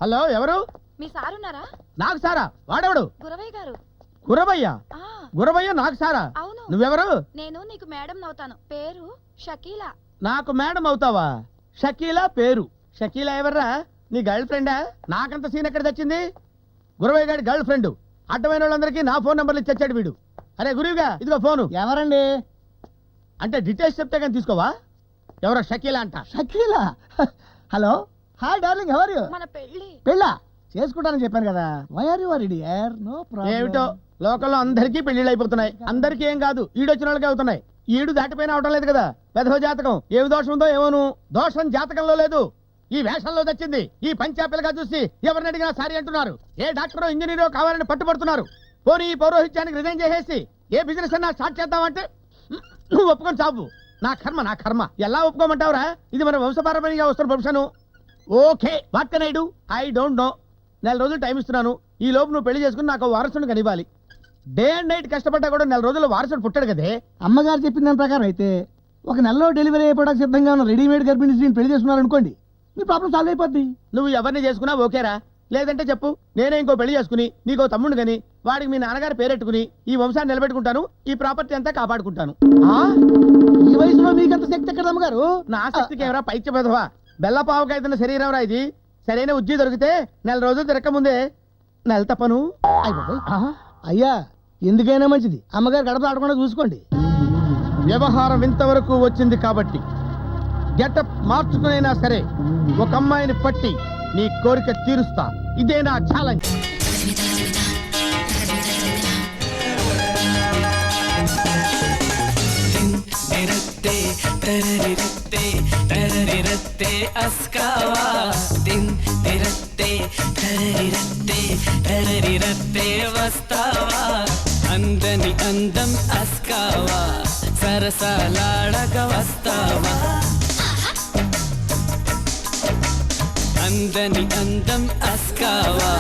Hello, ఎవరు? మీ సారున్నారా? నాకు సారా? వాడెవడు? గురవయ్య గారు. గురవయ్య? ఆ, గురవయ్య నాకు సారా? అవును. నువ్వెవరు? నేను నీకు మేడం అవుతాను. పేరు షకీలా. నాకు మేడం అవుతావా? షకీలా పేరు. షకీలా ఎవర్రా? నీ గర్ల్ ఫ్రెండా? నాకంత సీన్ ఎక్కడ తెచ్చింది? గురవయ్య గారి గర్ల్ ఫ్రెండ్. అడ్డమైన వాళ్ళందరికీ నా ఫోన్ నెంబర్లు ఇచ్చాడు వీడు. అరే గురువుగా, ఇదిగో ఫోను. ఎవరండి? అంటే డీటెయిల్స్ చెప్తే కానీ తీసుకోవా? ఎవరో షకీలా అంట. Shakeela? Hello, hi darling, how are you? మన పెళ్లి. పెళ్ళా చేసుకుంటానని చెప్పాను కదా. Why are you worried dear? No problem. ఏమిటో లోకల్లో అందరికీ పెళ్లిళ్ళు అయిపోతున్నాయి. అందరికీ ఏం కాదు, ఈడొచ్చిన వాళ్ళకి అవుతున్నాయి. ఈడు దాటిపోయినా అవటం లేదు కదా. వెధవ జాతకం ఏమి దోషం ఉందో ఏమోను. దోషం జాతకంలో లేదు, ఈ వేషంలో తెచ్చింది. ఈ పంచాపిల్లగా చూసి ఎవరిని అడిగినా సారీ అంటున్నారు. ఏ డాక్టరో ఇంజనీరో కావాలని పట్టుబడుతున్నారు. పోనీ ఈ పౌరోహిత్యానికి రిజైన్ చేసేసి ఏ బిజినెస్ అన్నా స్టార్ట్ చేద్దామంటే నువ్వు ఒప్పుకొని చావు. నా కర్మ, నా కర్మ. ఎలా ఒప్పుకోమంటావురా? ఇది మన వంశపారంపర్యంగా వస్తున్న profession. Okay, what can I do? I don't know. 4 రోజులు టైం ఇస్తున్నాను. ఈ లోపు నువ్వు పెళ్లి చేసుకుని నాకు వారసుని కనివ్వాలి. డే అండ్ నైట్ కష్టపడ్డా కూడా 4 రోజుల్లో వారసుడు పుట్టాడు కదే. అమ్మగారు చెప్పిన దాని ప్రకారం అయితే ఒక నెలలో డెలివరీ అయిపోవడానికి సిద్ధంగా ఉన్న రెడీమేడ్ గర్భిణీ స్త్రీని పెళ్లి చేసుకున్నారు అనుకోండి, మీ ప్రాబ్లం సాల్వ్ అయిపోద్ది. నువ్వు ఎవరిని చేసుకున్నా ఓకేరా? లేదంటే చెప్పు, నేనే ఇంకో పెళ్లి చేసుకుని నీకో తమ్ముడు గని వాడికి మీ నాన్నగారు పేరెట్టుకుని ఈ వంశాన్ని నిలబెట్టుకుంటాను. ఈ ప్రాపర్టీ అంతా కాపాడుకుంటాను. ఈ వయసులో మీకంత శక్తి ఎక్కడ అమ్మగారు? నా శక్తికి ఎవరా పైత్య పెదవా? బెల్లపావుకైతున్న శరీరం రా ఇది. సరైన ఉజ్జి దొరికితే 4 రోజులు తిరగకముందే నెల తప్పను. అయ్యా, ఎందుకైనా మంచిది అమ్మగారు గడప ఆడకుండా చూసుకోండి. వ్యవహారం ఇంతవరకు వచ్చింది కాబట్టి గెటప్ మార్చుకునైనా సరే ఒక అమ్మాయిని పట్టి నీ కోరిక తీరుస్తా. ఇదే నా ఛాలెంజ్. అందని అందం అస్కావా, సరసాలాడక వస్తావా? అందని అందం అస్కావా,